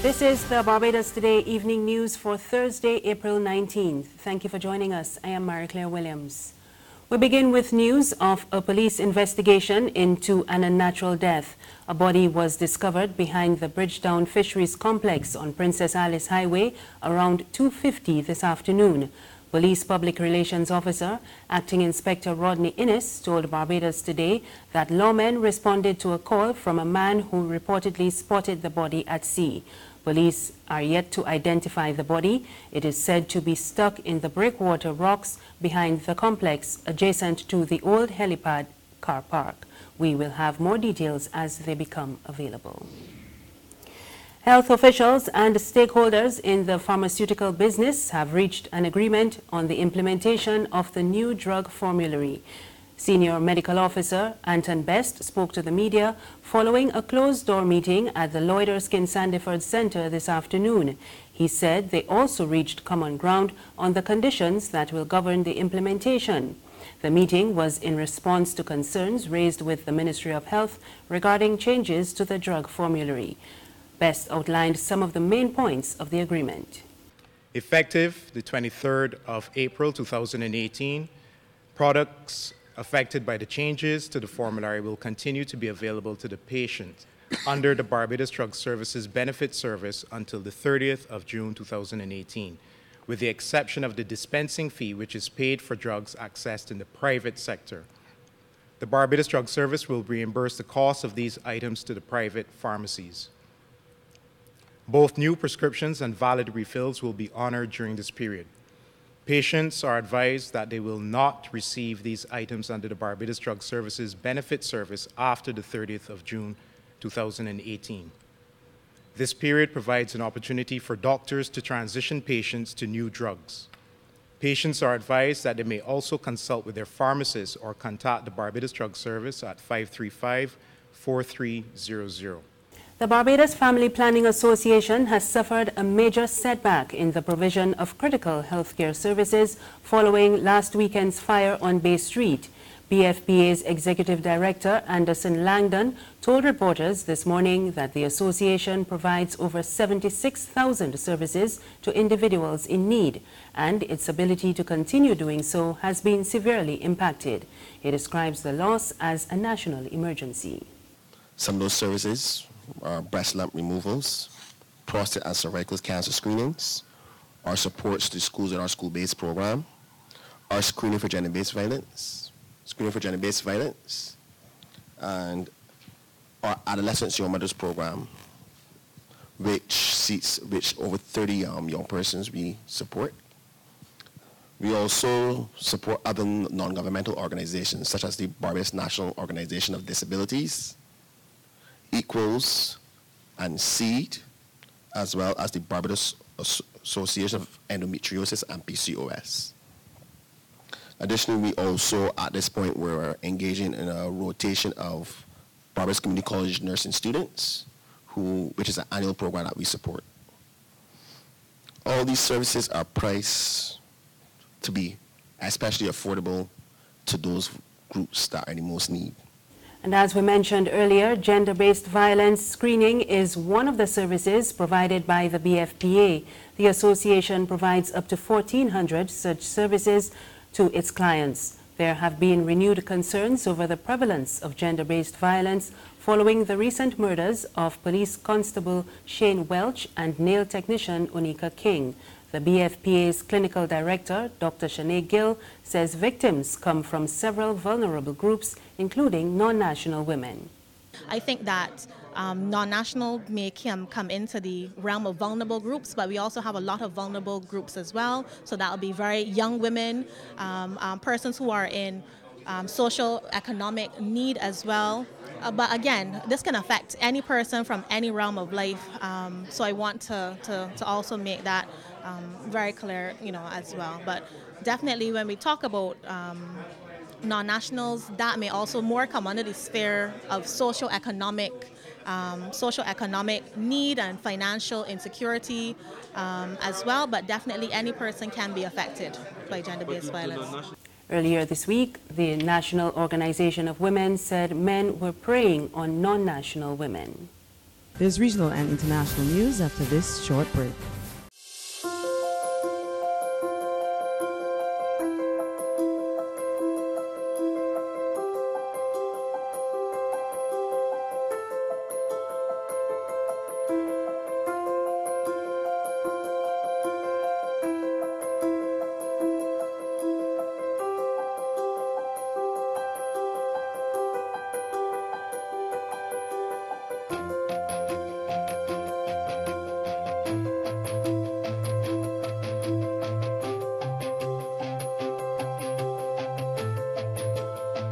This is the Barbados Today evening news for Thursday, April 19th. Thank you for joining us. I am Marie-Claire Williams. We begin with news of a police investigation into an unnatural death. A body was discovered behind the Bridgetown Fisheries Complex on Princess Alice Highway around 2:50 this afternoon. Police Public Relations Officer, Acting Inspector Rodney Innes, told Barbados Today that lawmen responded to a call from a man who reportedly spotted the body at sea. Police are yet to identify the body. It is said to be stuck in the breakwater rocks behind the complex, adjacent to the old helipad car park. We will have more details as they become available. Health officials and stakeholders in the pharmaceutical business have reached an agreement on the implementation of the new drug formulary. Senior Medical Officer Anton Best spoke to the media following a closed-door meeting at the Lloyd Erskine Sandiford Center this afternoon. He said they also reached common ground on the conditions that will govern the implementation. The meeting was in response to concerns raised with the Ministry of Health regarding changes to the drug formulary. Best outlined some of the main points of the agreement. Effective the 23rd of April 2018, products affected by the changes to the formulary will continue to be available to the patient under the Barbados Drug Services Benefit Service until the 30th of June 2018, with the exception of the dispensing fee, which is paid for drugs accessed in the private sector. The Barbados Drug Service will reimburse the cost of these items to the private pharmacies. Both new prescriptions and valid refills will be honored during this period. Patients are advised that they will not receive these items under the Barbados Drug Services Benefit Service after the 30th of June 2018. This period provides an opportunity for doctors to transition patients to new drugs. Patients are advised that they may also consult with their pharmacist or contact the Barbados Drug Service at 535-4300. The Barbados Family Planning Association has suffered a major setback in the provision of critical healthcare services following last weekend's fire on Bay Street. BFPA's Executive Director Anderson Langdon told reporters this morning that the association provides over 76,000 services to individuals in need, and its ability to continue doing so has been severely impacted. He describes the loss as a national emergency. Some of those services are breast lump removals, prostate and cervical cancer screenings, our supports to schools in our school-based program, our screening for gender-based violence, and our adolescent young mothers program, which over 30 young persons we support. We also support other non-governmental organizations such as the Barbados National Organization of Disabilities, Equals, and SEED, as well as the Barbados Association of Endometriosis and PCOS. Additionally, we also, at this point, we're engaging in a rotation of Barbados Community College nursing students, which is an annual program that we support. All these services are priced to be especially affordable to those groups that are in the most need. And as we mentioned earlier, gender-based violence screening is one of the services provided by the BFPA. The association provides up to 1,400 such services to its clients. There have been renewed concerns over the prevalence of gender-based violence following the recent murders of Police Constable Shane Welch and nail technician Onika King. The BFPA's clinical director, Dr. Shanae Gill, says victims come from several vulnerable groups, including non-national women. I think that non-national may come into the realm of vulnerable groups, but we also have a lot of vulnerable groups as well. So that will be very young women, persons who are in social economic need as well. But again, this can affect any person from any realm of life. So I want to also make that very clear, as well. But definitely when we talk about non-nationals, that may also more come under the sphere of socio-economic need and financial insecurity as well, but definitely any person can be affected by gender-based violence. Earlier this week, the National Organization of Women said men were preying on non-national women. There's regional and international news after this short break.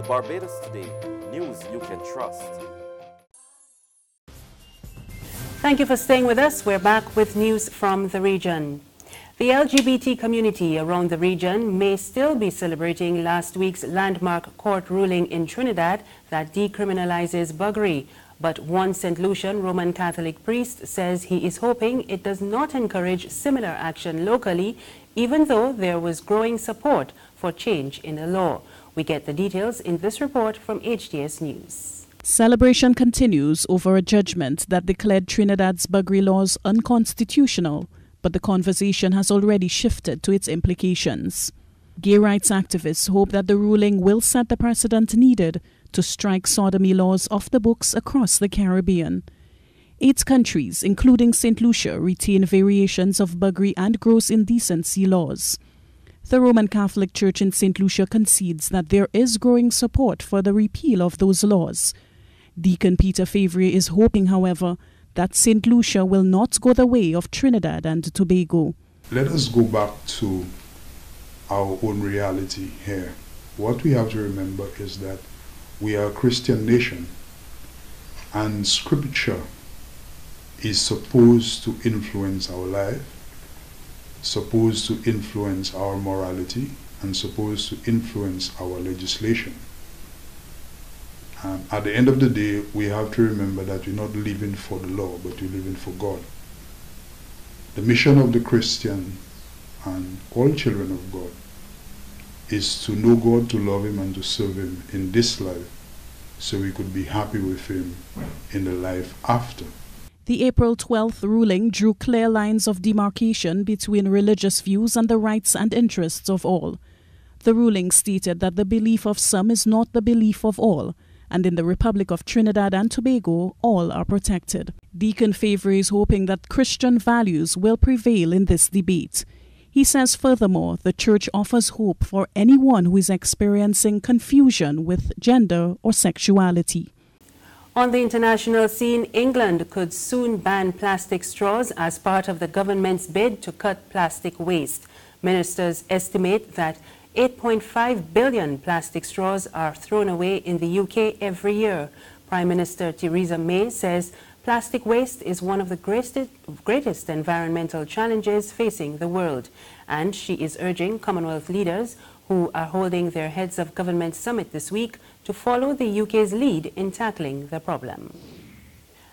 Barbados Today, news you can trust. Thank you for staying with us. We're back with news from the region. The LGBT community around the region may still be celebrating last week's landmark court ruling in Trinidad that decriminalizes buggery. But one St. Lucian Roman Catholic priest says he is hoping it does not encourage similar action locally, even though there was growing support for change in the law. We get the details in this report from HTS News. Celebration continues over a judgment that declared Trinidad's buggery laws unconstitutional, but the conversation has already shifted to its implications. Gay rights activists hope that the ruling will set the precedent needed to strike sodomy laws off the books across the Caribbean. 8 countries, including St. Lucia, retain variations of buggery and gross indecency laws. The Roman Catholic Church in St. Lucia concedes that there is growing support for the repeal of those laws. Deacon Peter Favre is hoping, however, that St. Lucia will not go the way of Trinidad and Tobago. Let us go back to our own reality here. What we have to remember is that we are a Christian nation, and Scripture is supposed to influence our life, supposed to influence our morality, and supposed to influence our legislation. At the end of the day, we have to remember that we're not living for the law, but we're living for God. The mission of the Christian and all children of God is to know God, to love Him, and to serve Him in this life, so we could be happy with Him in the life after. The April 12th ruling drew clear lines of demarcation between religious views and the rights and interests of all. The ruling stated that the belief of some is not the belief of all, and in the Republic of Trinidad and Tobago, all are protected. Deacon Favre is hoping that Christian values will prevail in this debate. He says, furthermore, the Church offers hope for anyone who is experiencing confusion with gender or sexuality. On the international scene, England could soon ban plastic straws as part of the government's bid to cut plastic waste. Ministers estimate that 8.5 billion plastic straws are thrown away in the UK every year. Prime Minister Theresa May says plastic waste is one of the greatest environmental challenges facing the world, and she is urging Commonwealth leaders who are holding their Heads of Government Summit this week to follow the UK's lead in tackling the problem.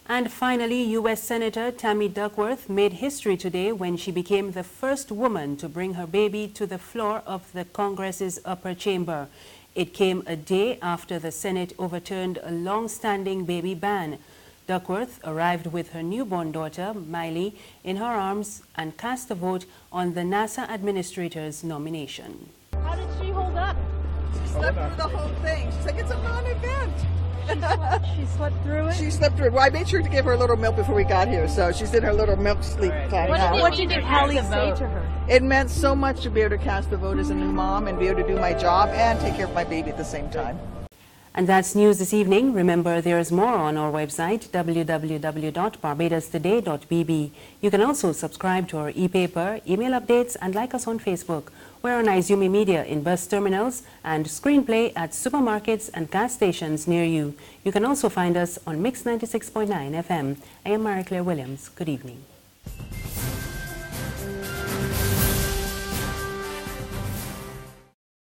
And finally, U.S. Senator Tammy Duckworth made history today when she became the first woman to bring her baby to the floor of the Congress's upper chamber. It came a day after the Senate overturned a long-standing baby ban. Duckworth arrived with her newborn daughter, Miley, in her arms and cast a vote on the NASA administrator's nomination. How did she hold up? She slept through the whole thing. She's like, it's a non-event. She slept through it? She slept through it. Well, I made sure to give her a little milk before we got here, so she's in her little milk sleep time now. What did Hallie say to her? It meant so much to be able to cast the vote as a new mom and be able to do my job and take care of my baby at the same time. And that's news this evening. Remember, there's more on our website, www.barbadostoday.bb. You can also subscribe to our e-paper, email updates, and like us on Facebook. We're on Izumi Media in bus terminals and Screenplay at supermarkets and gas stations near you. You can also find us on Mix 96.9 FM. I am Marie Claire Williams. Good evening.